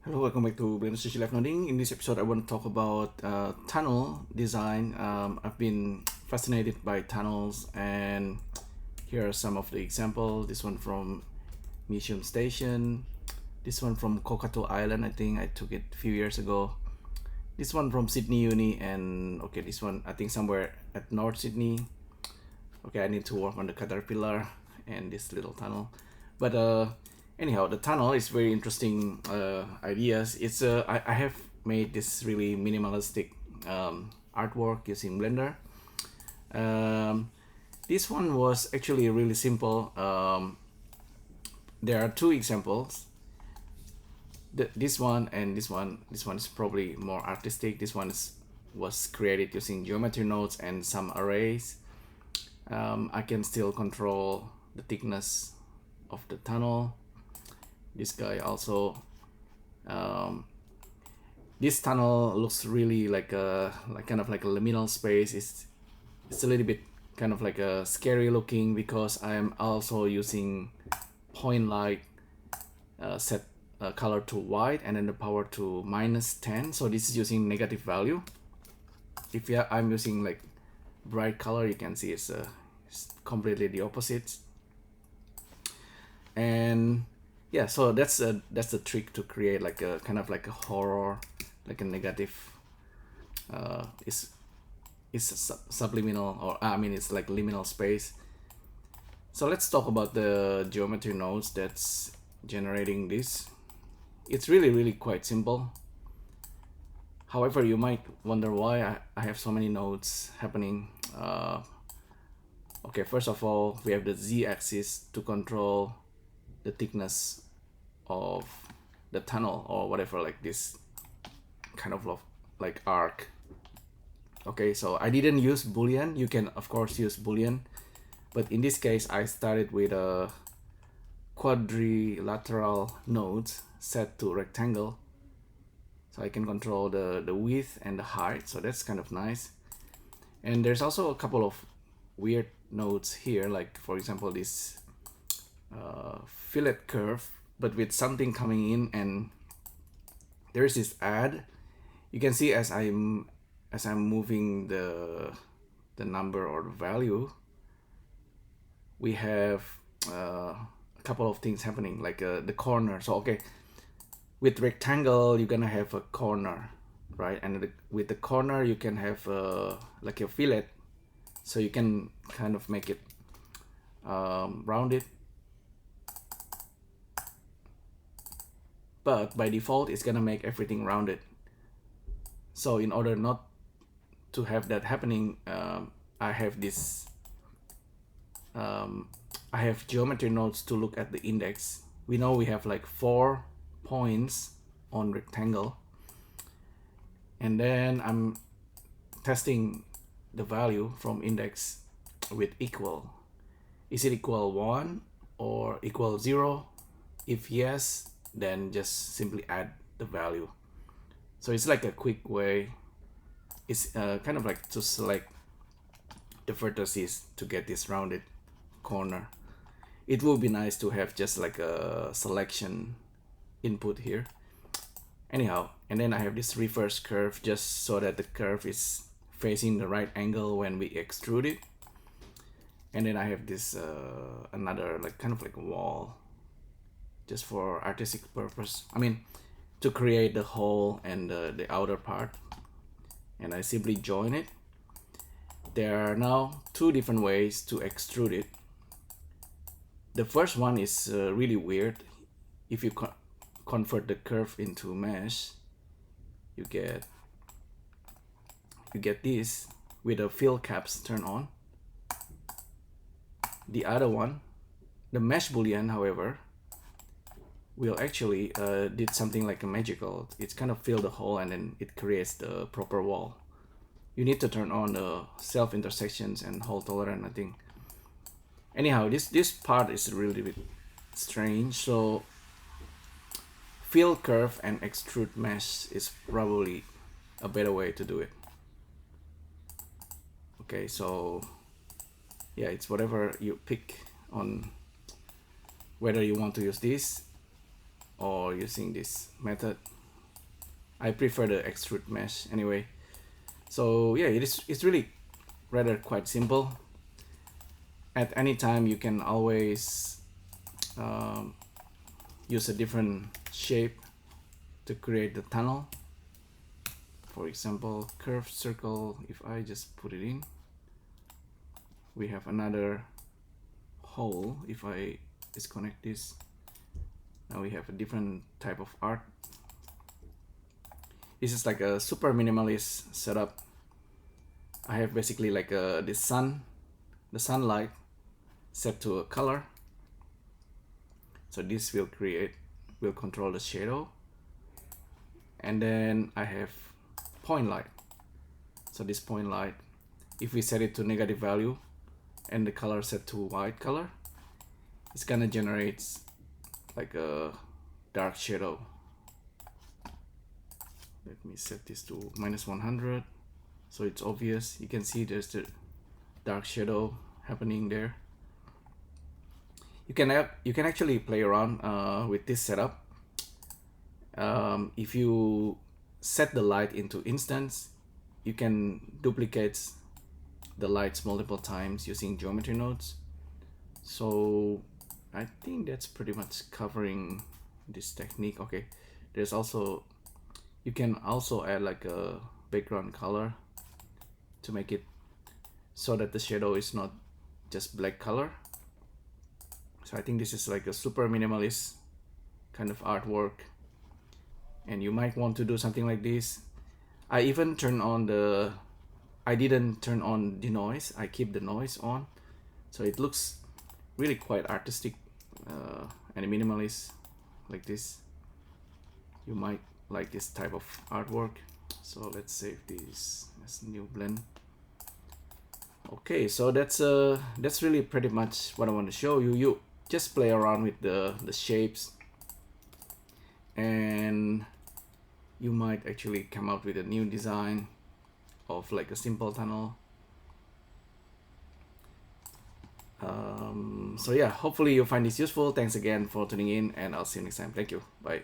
Hello, welcome back to LIVENODING. In this episode, I want to talk about tunnel design. I've been fascinated by tunnels, and here are some of the examples. This one from Mission Station. This one from Kokatu Island. I think I took it a few years ago. This one from Sydney Uni, and okay, this one I think somewhere at North Sydney. Okay, I need to work on the caterpillar and this little tunnel, but anyhow, the tunnel is very interesting ideas. It's I have made this really minimalistic artwork using Blender. This one was actually really simple. There are two examples. This one and this one. This one is probably more artistic. This one was created using geometry nodes and some arrays. I can still control the thickness of the tunnel. This guy also, this tunnel looks really like kind of like a liminal space. It's a little bit kind of like a scary looking because I am also using point light, set color to white and then the power to -10. So this is using negative value. If I'm using like bright color, you can see it's completely the opposite. And yeah, so that's the trick to create like a kind of like a horror, like a negative. It's subliminal, or I mean it's like liminal space. So let's talk about the geometry nodes that's generating this. It's really quite simple. However, you might wonder why I have so many nodes happening. Okay, first of all, we have the z-axis to control the thickness of the tunnel or whatever, like this kind of like arc. Okay, so I didn't use boolean. You can of course use boolean, but in this case I started with a quadrilateral nodes set to rectangle, so I can control the width and the height. So that's kind of nice. And there's also a couple of weird nodes here, like for example this fillet curve, but with something coming in, and there's this add. You can see as I'm moving the number or the value, we have a couple of things happening, like the corner. So okay, with rectangle you're gonna have a corner, right? And with the corner you can have like a fillet, so you can kind of make it rounded. But by default it's gonna make everything rounded. So in order not to have that happening, I have this I have geometry nodes to look at the index. We know we have like 4 points on rectangle, and then I'm testing the value from index with equal. Is it equal 1 or equal 0? If yes, then just simply add the value. So it's like a quick way. It's kind of like to select the vertices to get this rounded corner. It would be nice to have just like a selection input here. Anyhow, and then I have this reverse curve just so that the curve is facing the right angle when we extrude it. And then I have this another like kind of like a wall, just for artistic purpose. I mean, to create the hole and the outer part. And I simply join it. There are now 2 different ways to extrude it. The first one is really weird. If you convert the curve into mesh, you get this with the fill caps turned on. The other one, the mesh boolean, however, will actually did something like a magical. It's kind of fill the hole and then it creates the proper wall. You need to turn on the self intersections and hole tolerant, I think. Anyhow, this part is really bit strange. So fill curve and extrude mesh is probably a better way to do it. Okay, so yeah, it's whatever you pick on whether you want to use this. or using this method. I prefer the extrude mesh anyway. So yeah, it's really rather quite simple. At any time you can always use a different shape to create the tunnel. For example, curved circle, if I just put it in, we have another hole. If I disconnect this, now we have a different type of art. This is like a super minimalist setup. I have basically like the sunlight set to a color. So this will control the shadow. And then I have point light. So this point light, if we set it to negative value and the color set to white color, it's gonna generate like a dark shadow. Let me set this to -100 so it's obvious. You can see there's the dark shadow happening there. You can actually play around with this setup. If you set the light into instance, you can duplicate the lights multiple times using geometry nodes. So I think that's pretty much covering this technique. Okay, there's also, you can also add like a background color to make it so that the shadow is not just black color. So I think this is like a super minimalist kind of artwork, and you might want to do something like this. I even turn on the, I didn't turn on the noise, I keep the noise on, so it looks really quite artistic and minimalist like this. You might like this type of artwork. So let's save this as new blend. Okay, so that's really pretty much what I want to show you. You just play around with the shapes, and you might actually come out with a new design of like a simple tunnel. So yeah, hopefully you find this useful. Thanks again for tuning in, and I'll see you next time. Thank you. Bye.